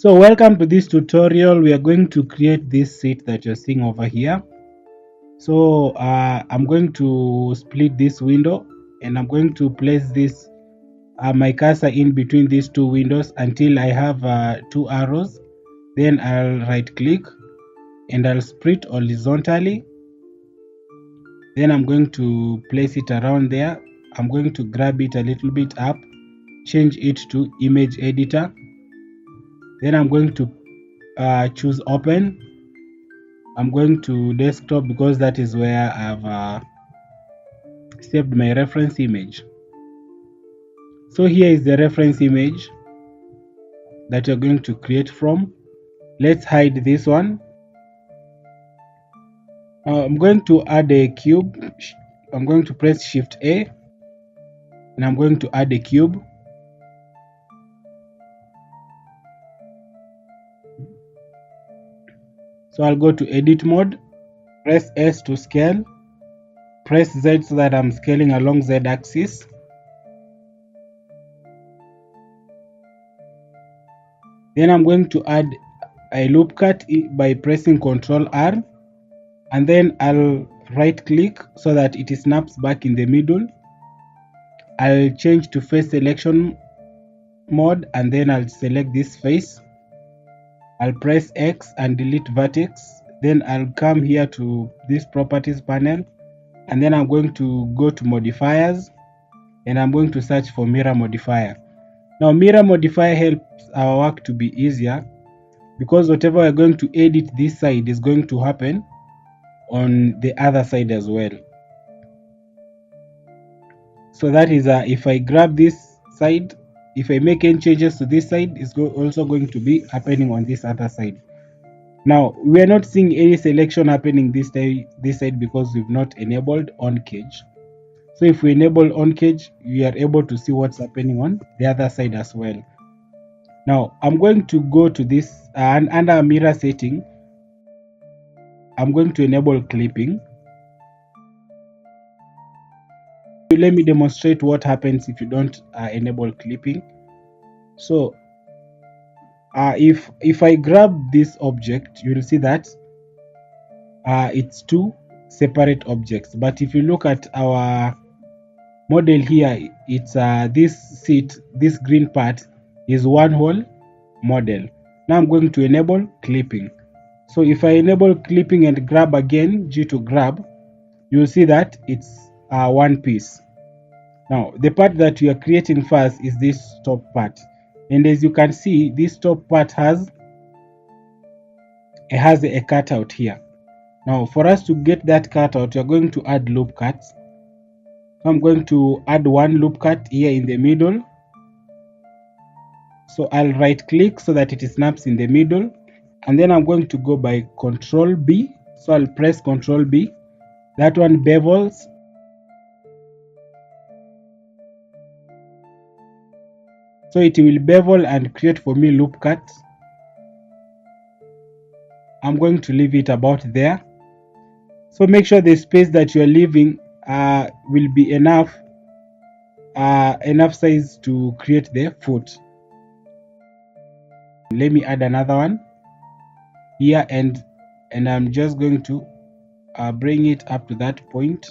So welcome to this tutorial. We are going to create this seat that you're seeing over here. So I'm going to split this window and I'm going to place this my cursor in between these two windows until I have two arrows. Then I'll right click and I'll split horizontally. Then I'm going to place it around there. I'm going to grab it a little bit up, change it to image editor. Then I'm going to choose open. I'm going to desktop because that is where I've saved my reference image. So here is the reference image that you're going to create from. Let's hide this one. I'm going to add a cube. I'm going to press Shift A and I'm going to add a cube. So I'll go to edit mode, press S to scale, press Z so that I'm scaling along Z axis. Then I'm going to add a loop cut by pressing Ctrl R, and then I'll right click so that it snaps back in the middle. I'll change to face selection mode and then I'll select this face. I'll press X and delete vertex. Then I'll come here to this properties panel and then I'm going to go to modifiers and I'm going to search for mirror modifier. Now mirror modifier helps our work to be easier because whatever we're going to edit this side is going to happen on the other side as well. So that is if I grab this side, if I make any changes to this side, it's also going to be happening on this other side. Now we are not seeing any selection happening this side because we've not enabled on cage. So if we enable on cage, we are able to see what's happening on the other side as well. Now I'm going to go to this and under mirror setting, I'm going to enable clipping. Let me demonstrate what happens if you don't enable clipping. So if I grab this object, you will see that it's two separate objects. But if you look at our model here, it's this seat, this green part is one whole model. Now I'm going to enable clipping. So if I enable clipping and grab again, G to grab, you'll see that it's one piece. Now the part that we are creating first is this top part, and as you can see, this top part has a cutout here. Now for us to get that cutout, you're going to add loop cuts. So I'm going to add one loop cut here in the middle. So I'll right click so that it snaps in the middle, and then I'm going to go by Control B. So I'll press Control B. That one bevels. So it will bevel and create for me loop cuts. I'm going to leave it about there. So make sure the space that you're leaving will be enough size to create the foot. Let me add another one here, and I'm just going to bring it up to that point.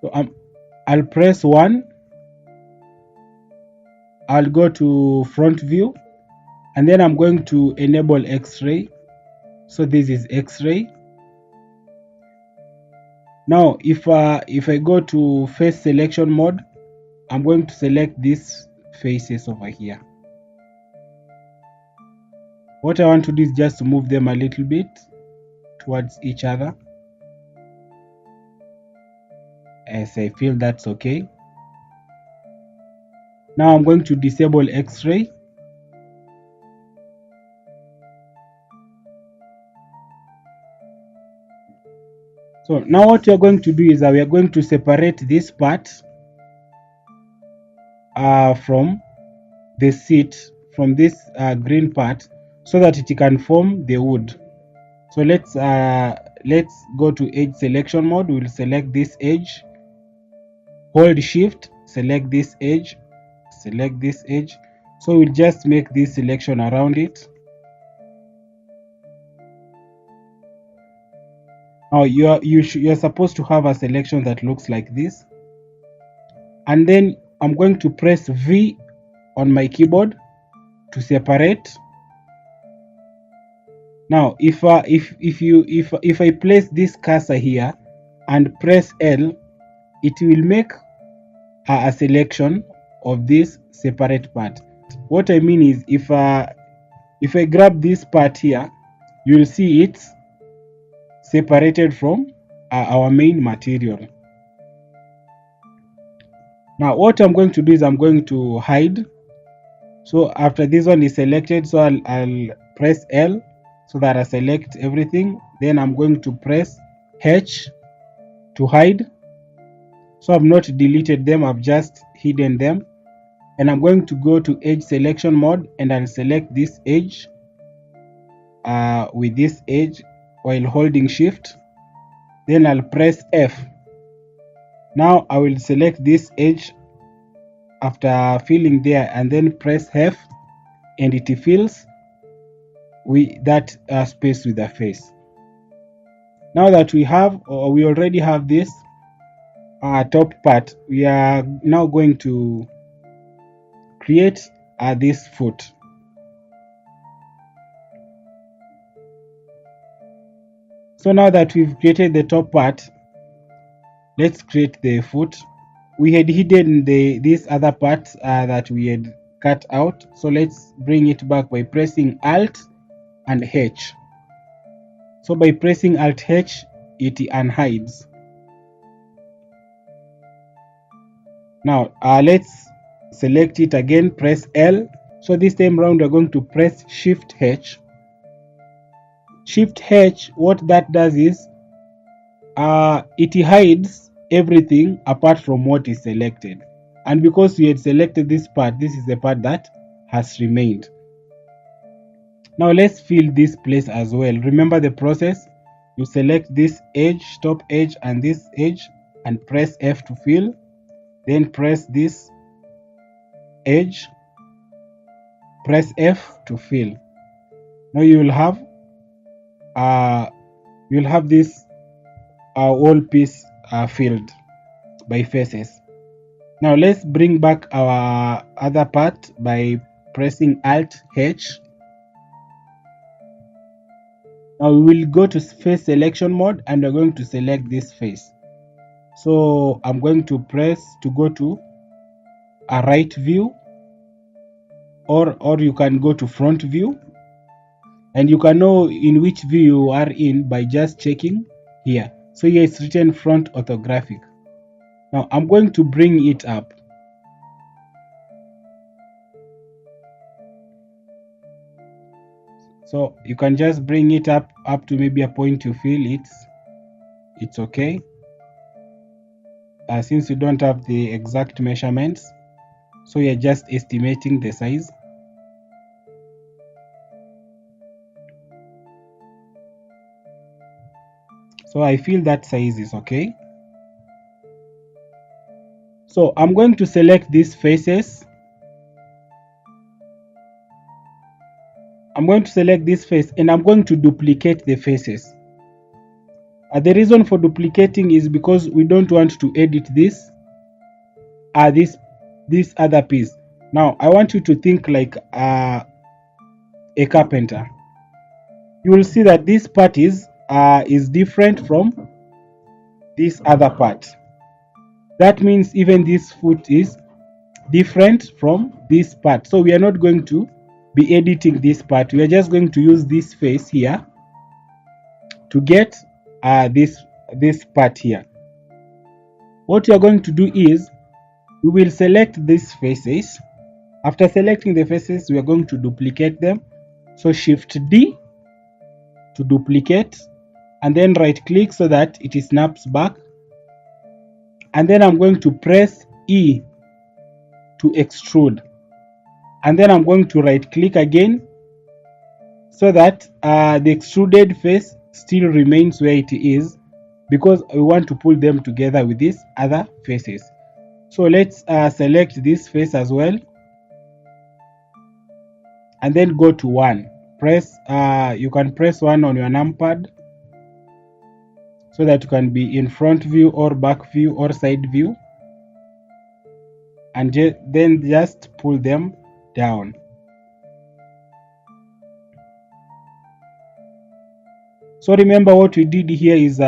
So I'll press 1. I'll go to front view and then I'm going to enable X-ray. So this is X-ray. Now if I go to face selection mode, I'm going to select these faces over here. What I want to do is just to move them a little bit towards each other, as I feel that's okay. Now I'm going to disable X-ray. So now what we are going to do is we are going to separate this part from the seat, from this green part, so that it can form the wood. So let's go to edge selection mode. We'll select this edge, hold shift, select this edge, select this edge. So we'll just make this selection around it. Now you're supposed to have a selection that looks like this, and then I'm going to press V on my keyboard to separate. Now if I place this cursor here and press L, it will make a selection of this separate part. What I mean is, if I grab this part here, you'll see it's separated from our main material. Now what I'm going to do is I'm going to hide. So after this one is selected, so I'll press L so that I select everything. Then I'm going to press H to hide. So I've not deleted them, I've just hidden them. And I'm going to go to edge selection mode, and I'll select this edge with this edge while holding shift. Then I'll press F. Now I will select this edge after filling there, and then press F, and it fills that space with the face. Now that we already have this top part, we are now going to create this foot. So now that we've created the top part, let's create the foot. We had hidden this other part that we had cut out, so let's bring it back by pressing Alt and H. So by pressing Alt H, it unhides. Now let's select it again, press L. So this time round we're going to press Shift H. Shift H, what that does is it hides everything apart from what is selected. And because we had selected this part, this is the part that has remained. Now let's fill this place as well. Remember the process. You select this edge, top edge, and this edge, and press F to fill. Then press this edge, press F to fill. Now you will have this whole piece filled by faces. Now let's bring back our other part by pressing Alt H. Now we will go to face selection mode, and we're going to select this face. So I'm going to press to go to a right view, or you can go to front view, and you can know in which view you are in by just checking here. So here it's written front orthographic. Now I'm going to bring it up. So you can just bring it up to maybe a point you feel it's okay. Since you don't have the exact measurements, so you're just estimating the size. So I feel that size is okay. So I'm going to select these faces. I'm going to select this face, and I'm going to duplicate the faces. The reason for duplicating is because we don't want to edit this other piece. Now I want you to think like a carpenter. You will see that this part is different from this other part. That means even this foot is different from this part. So we are not going to be editing this part. We are just going to use this face here to get this part here. What you are going to do is we will select these faces. After selecting the faces, we are going to duplicate them. So Shift D to duplicate, and then right click so that it snaps back, and then I'm going to press E to extrude, and then I'm going to right click again so that the extruded face still remains where it is, because we want to pull them together with these other faces. So let's select this face as well, and then go to 1. Press you can press 1 on your numpad so that you can be in front view or back view or side view, and then just pull them down. So remember what we did here is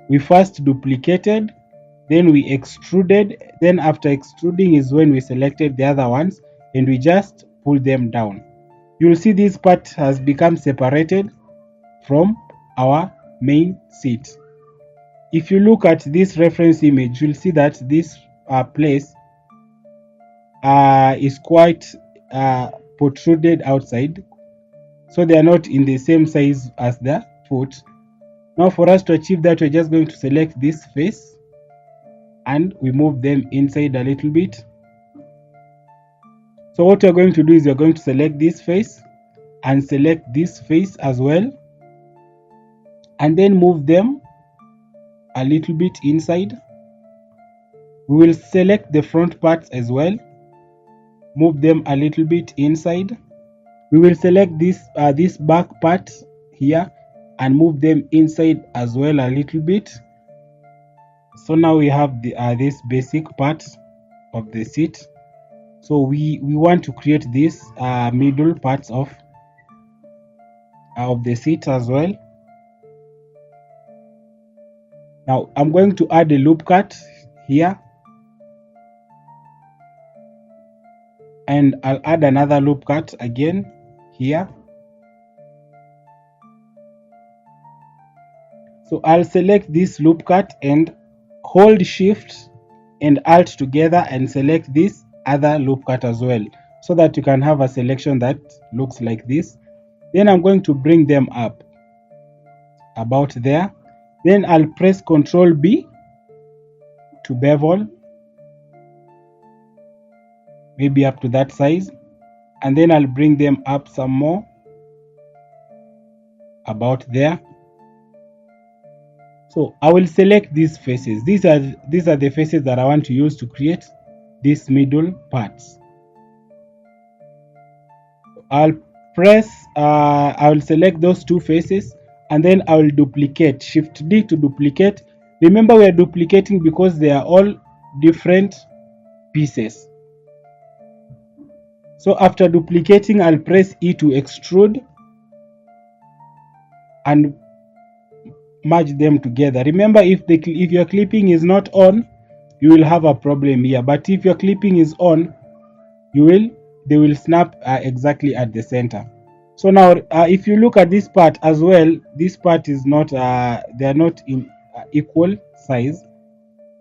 we first duplicated, then we extruded, then after extruding is when we selected the other ones and we just pull them down. You'll see this part has become separated from our main seat. If you look at this reference image, you'll see that this place is quite protruded outside, so they are not in the same size as the foot. Now for us to achieve that, we're just going to select this face and we move them inside a little bit. So what you're going to do is you're going to select this face and select this face as well, and then move them a little bit inside. We will select the front parts as well, move them a little bit inside. We will select this back part here and move them inside as well a little bit. So now we have this basic part of the seat. So we want to create this middle parts of the seat as well. Now I'm going to add a loop cut here, and I'll add another loop cut again here. So I'll select this loop cut and hold shift and alt together and select this other loop cut as well, so that you can have a selection that looks like this. Then I'm going to bring them up about there. Then I'll press Ctrl B to bevel, maybe up to that size, and then I'll bring them up some more about there. So I will select these faces. These are the faces that I want to use to create these middle parts. I will select those two faces, and then I will duplicate. Shift D to duplicate. Remember, we are duplicating because they are all different pieces. So after duplicating, I'll press E to extrude and merge them together. Remember, if your clipping is not on, you will have a problem here. But if your clipping is on, they will snap exactly at the center. So now, if you look at this part as well, this part is not they are not in equal size.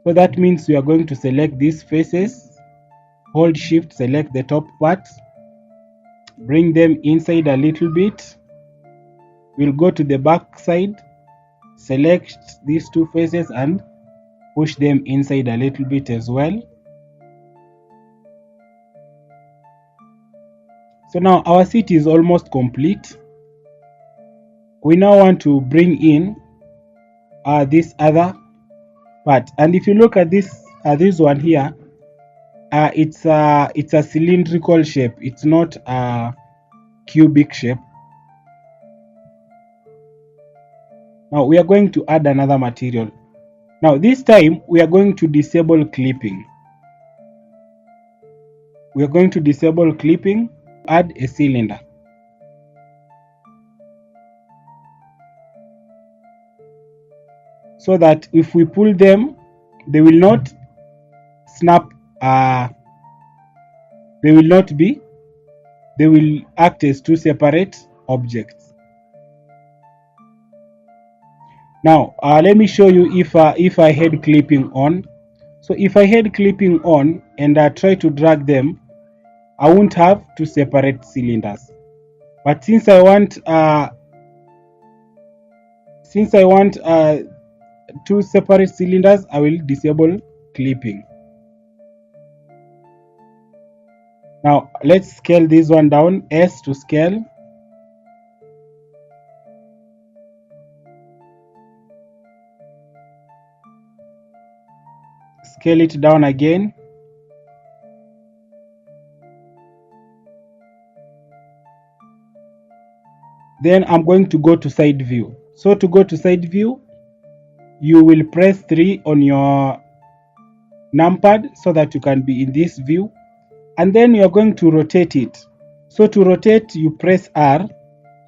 So that means we are going to select these faces, hold shift, select the top part, bring them inside a little bit. We'll go to the back side, select these two faces and push them inside a little bit as well. So now our seat is almost complete. We now want to bring in this other part, and if you look at this one here, it's a cylindrical shape. It's not a cubic shape. Now we are going to add another material. Now this time we are going to disable clipping. We are going to disable clipping, add a cylinder. So that if we pull them, they will not snap, they will act as two separate objects. Now let me show you if I had clipping on. So if I had clipping on and I try to drag them, I won't have two separate cylinders. But since I want two separate cylinders, I will disable clipping. Now let's scale this one down, S to scale. Scale it down again, Then I'm going to go to side view. So to go to side view, you will press 3 on your numpad so that you can be in this view, and then you're going to rotate it. So to rotate, you press R,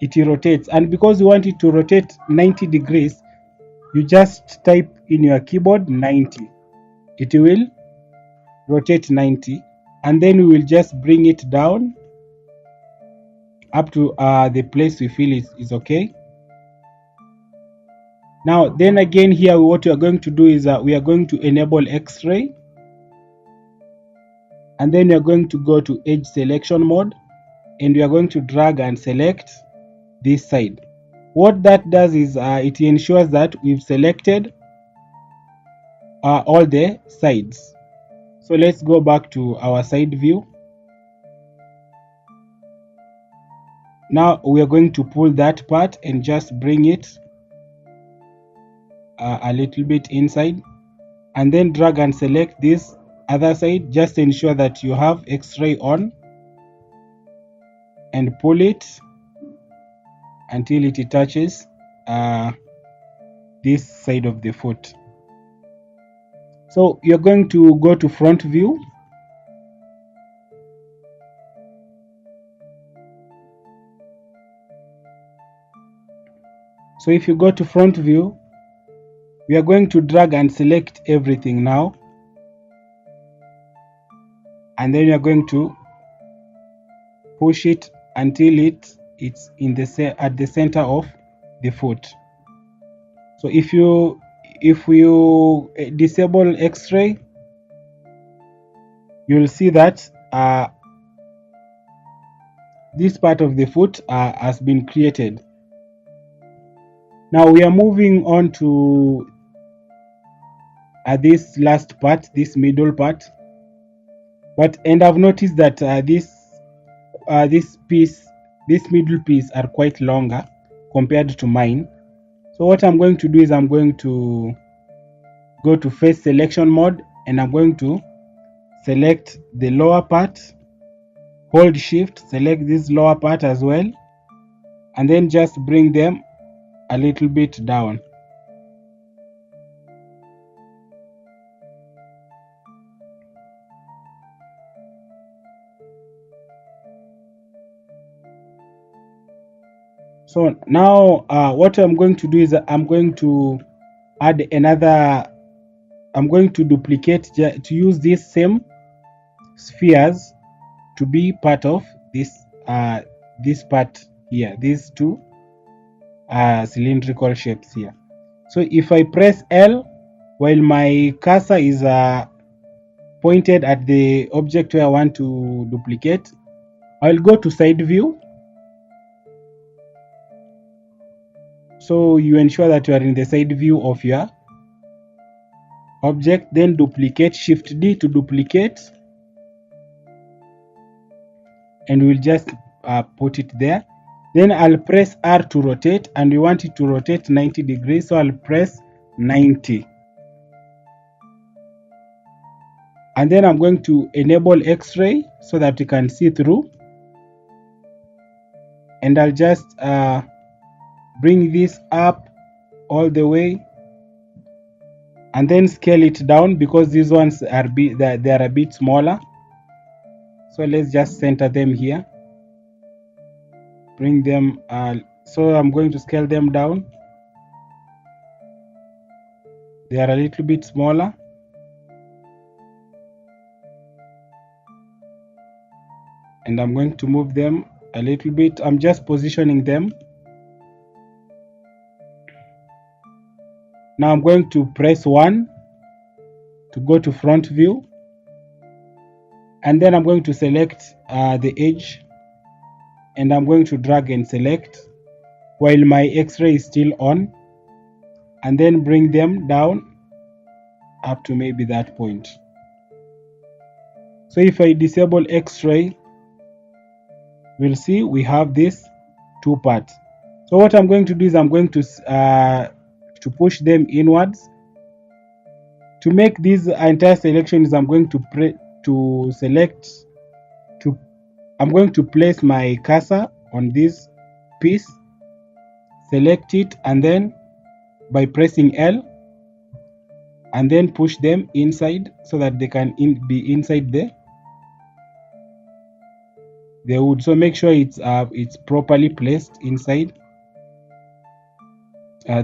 it rotates, and because you want it to rotate 90 degrees, you just type in your keyboard 90. It will rotate 90, and then we will just bring it down up to the place we feel is okay. Now then again here, what we are going to do is we are going to enable X-ray, and then we are going to go to edge selection mode, and we are going to drag and select this side. What that does is it ensures that we've selected all the sides. So let's go back to our side view. Now we are going to pull that part and just bring it a little bit inside, and then drag and select this other side. Just ensure that you have X-ray on and pull it until it touches this side of the foot. So you're going to go to front view. So if you go to front view, we are going to drag and select everything now, and then we are going to push it until it's in the at the center of the foot. So if you disable X-ray, you'll see that this part of the foot has been created. Now we are moving on to this last part, this middle part. And I've noticed that this middle piece are quite longer compared to mine. So what I'm going to do is I'm going to go to face selection mode, and I'm going to select the lower part, hold shift, select this lower part as well, and then just bring them a little bit down. So now what I'm going to do is I'm going to add another, I'm going to duplicate, to use these same spheres to be part of this part here, these two cylindrical shapes here. So if I press L while my cursor is pointed at the object where I want to duplicate, I'll go to side view. So you ensure that you are in the side view of your object, then duplicate, shift D to duplicate, and we'll just put it there. Then I'll press R to rotate, and we want it to rotate 90 degrees, so I'll press 90. And then I'm going to enable X-ray so that you can see through, and I'll just bring this up all the way, and then scale it down because these ones are they are a bit smaller. So let's just center them here, bring them so I'm going to scale them down. They are a little bit smaller, and I'm going to move them a little bit. I'm just positioning them. Now I'm going to press 1 to go to front view, and then I'm going to select the edge, and I'm going to drag and select while my X-ray is still on, and then bring them down up to maybe that point. So if I disable X-ray, we'll see we have this two parts. So what I'm going to do is I'm going to push them inwards. To make these entire selections, I'm going to select I'm going to place my cursor on this piece, select it, and then by pressing L, and then push them inside so that they can be inside the wood. So make sure it's properly placed inside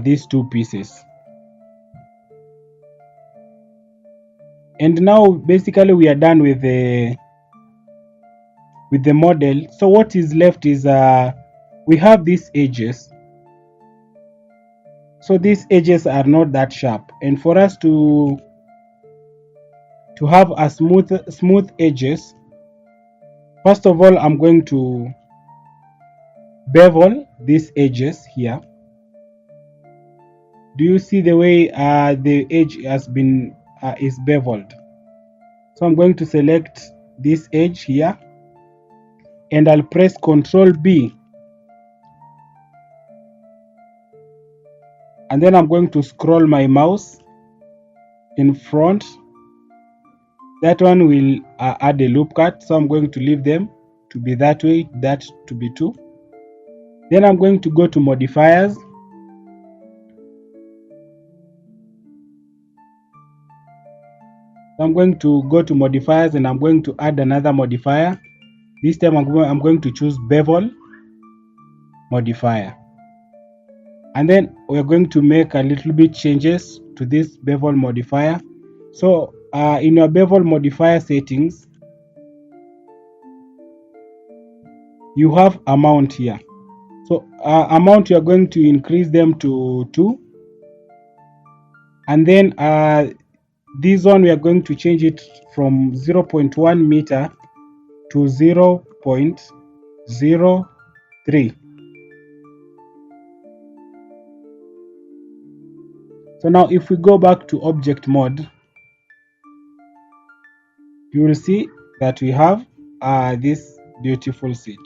these two pieces. And now basically we are done with the model. So what is left is we have these edges. So these edges are not that sharp, and for us to have a smooth edges, first of all I'm going to bevel these edges here. Do you see the way the edge has been is beveled? So I'm going to select this edge here, and I'll press Ctrl B, and then I'm going to scroll my mouse in front. That one will add a loop cut, so I'm going to leave them to be that way, that to be 2. Then I'm going to go to modifiers. So I'm going to go to modifiers, and I'm going to add another modifier. This time I'm going to choose bevel modifier, and then we're going to make a little bit changes to this bevel modifier. So in your bevel modifier settings, you have amount here. So amount, you're going to increase them to 2, and then this one we are going to change it from 0.1 meter to 0.03. So now if we go back to object mode, you will see that we have this beautiful seat.